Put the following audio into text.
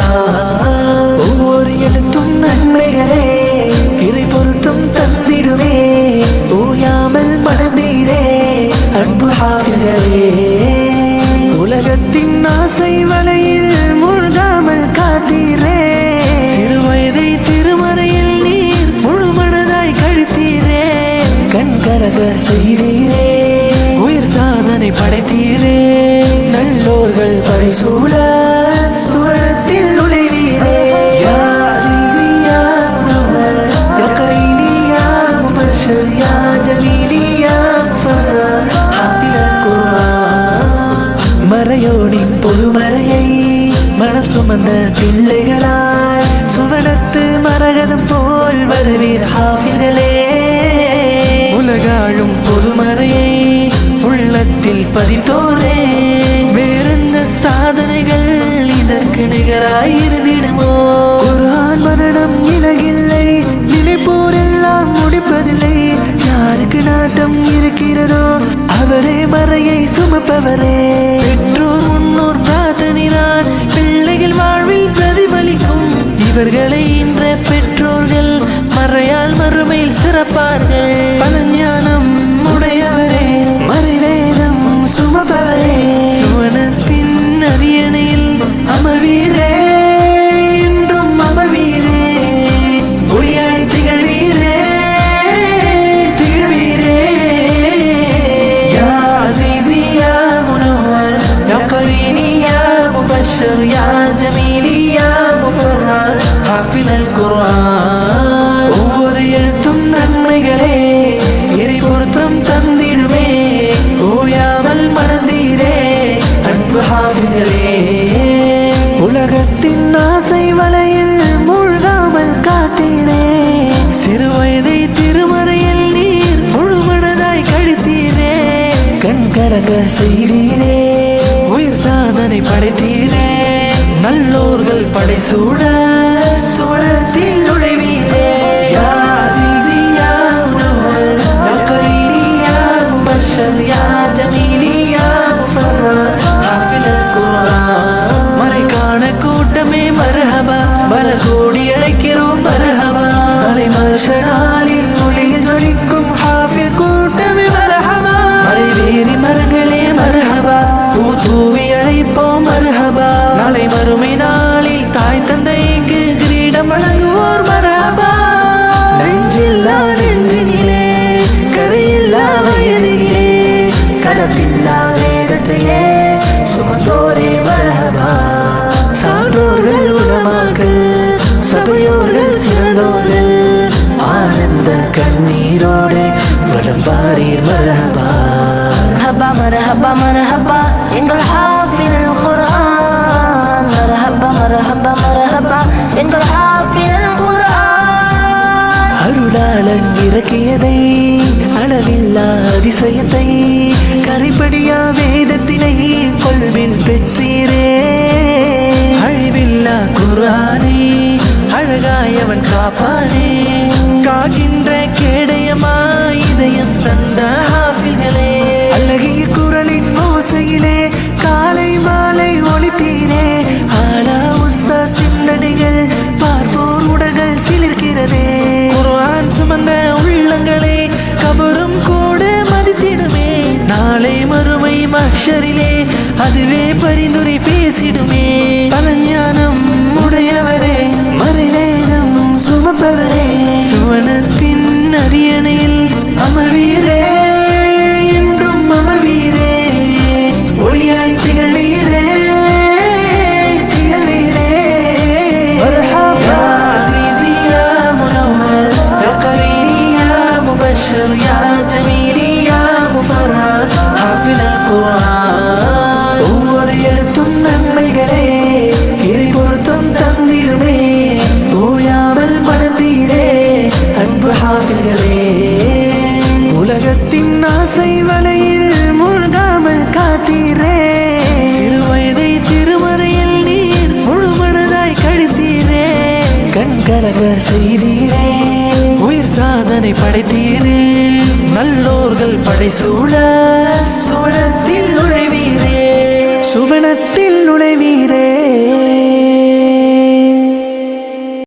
குர்ஆன் ஒவ்வொரு எழுத்தும் நன்மைகளே இறை பொருத்தம் தந்திடுமே ஓயாமல் மணந்தீரே அன்பு ஹாஃபில்களே உலகத்தின் ஆசை வலையில் மூழ்காமல் காத்தீரே சிறுவயதை திருமறையில் நீர் முழுமனதாய் கழித்தீரே கண்கலக செய்தீரே உயிர் சாதனை படைத்தீரே நல்லோர்கள் பரிசூழ சுவனத்தில் நுழைவீரே யா அஸீஸி யா முனவ்வர் யா கரீமி யா முபஷ்ஷிர் யா ஜமீலி யா முஃபர்ரர் ஹாஃபில் குர்ஆன் மறையோனின் பொதுமறையை மனம் சுமந்த பிள்ளைகளாய் சுவனத்து மரகதம் போல் வருவீர் ஹாஃபில்களே உலகாழும் பொதுமறையை உள்ளத்தில் பதித்தோரே வேறெந்த சாதனைகள் இதற்கு நிகராயிருந்திடுமோ குர்ஆன் மரணம் இலகில்லை நினைப்போரெல்லாம் முடிப்பதில்லை யாருக்கு நாட்டம் இருக்கிறதோ அவரே மறையை சுமப்பவரே பெற்றோர் முன்னோர் பிரார்த்தனைதான் பிள்ளைகள் வாழ்வில் பிரதிபலிக்கும் இவர்களை இன்ற பெற்றோர்கள் மறையால் மறுமையில் சிறப்பார்கள் பலஞானம் உடையவரே மறைவேதம் சுமப்பவரே சுவனத்தின் அரியணையில் அமர்வீரே என்றும் அமர்வீரே ஒளியாய் திகழ்வீரே திகழ்வீரே யா அஸீஸி யா முனவ்வர் யா கரீமி யா முபஷ்ஷிர் யா ஜமீலி யா முஃபர்ரர் ஹாஃபில் குர்ஆன் ஒவ்வொரு எழுத்தும் நன்மைகளே இறை பொருத்தம் தந்திடுமே ஓயாமல் மணந்தீரே அன்பு ஹாஃபில்களே உலகத்தின் ஆசை வலையில் மூழ்காமல் காத்தீரே சிறுவயதை திருமறையில் நீர் முழுமனதாய் கழித்தீரே கண்கலங்க செய்தீரே உயிர் சாதனை படைத்தீரே நல்லோர்கள் படைசூட சுவனத்தில் நுழைவீரே யா அஸீஸி யா முனவ்வர் யா கரீமி யா முபஷ்ஷிர் யா ஜமீலி யா முஃபர்ரர் ஹாஃபில் குர்ஆன் மறைக்கான கூட்டமே மர்ஹபா பல கோடி அழைக்கிறோம் மர்ஹபா நாளை மஹ்ஷராலில் ஒளியில் ஜொலிக்கும் ஹாஃபில் கூட்டமே மர்ஹபா மறைவேறி மரங்களே மர்ஹபா பூ தூவி அழைப்போம் மர்ஹபா நாளை மறுமை நாளில் தாய் தந்தைக்கு கிரீடம் வழங்குவோர் மர்ஹபா நெஞ்சில்லா நெஞ்சினிலே கரையில்லா வயதினிலே கலப்பில்லா வேதத்தையே சுமந்தோரே மர்ஹபா சான்றோர்கள் உலமாக்கள் சபையோர்கள் சிறந்தோர்கள் ஆனந்த கண்ணீரோடு வலம் வாரீர் மர்ஹபா மர்ஹபா மர்ஹபா மர்ஹபா எங்கள் ஹாஃபில் குர்ஆன் மர்ஹபா மர்ஹபா மர்ஹபா எங்கள் ஹாஃபில் குர்ஆன் அருளாளன் இறக்கியதை அளவில்லா அதிசயத்தை கரைப்படியா வேதத்தினை கொள்வில் பெற்றீரே அழிவில்லா குர்ஆனை அழகாயவன் காப்பானே காக்கின்ற கேடயமா இதயம் தந்த ஹாஃபில்களே அழகிய குரலின் ஓசையிலே காலை மாலை ஒலித்தீரே ஆலா உஸ்ஸா சிந்தனைகள் பார்ப்போர் உடல்கள் சிலிர்க்கிறதே குர்ஆன் சுமந்த உள்ளங்களே கபரும் கூட மதித்திடுமே நாளை மறுமை மஹ்ஷரிலே அதுவே பரிந்துரை பேசிடுமே பலஞானம் உடையவரே மறைவேதம் சுமப்பவரே சுவனத்தின் அரியணையில் அமர்வீரே என்றும் அமர்வீரே ஒளியாய் திகழ்வீரே திகழ்வீரே மர்ஹபா யா அஸீஸி யா முனவ்வர் யா கரீமி யா முபஷ்ஷிர் யா ஜமீலி யா முஃபர்ரர் ஹாஃபில் குர்ஆன் ஒவ்வொரு எழுத்தும் நன்மைகளே இறை பொருத்தம் தந்திடுமே ஓயாமல் மணந்தீரே அன்பு ஹாஃபில்களே உலகத்தின் ஆசை வலையில் மூழ்காமல் காத்தீரே சிறுவயதை திருமறையில் நீர் முழுமனதாய் கழித்தீரே கண்கலங்க செய்தீரே உயிர் சாதனை படைத்தீரே நல்லோர்கள் படைசூழ சுவனத்தில் நுழைவீரே சுவனத்தில் நுழைவீரே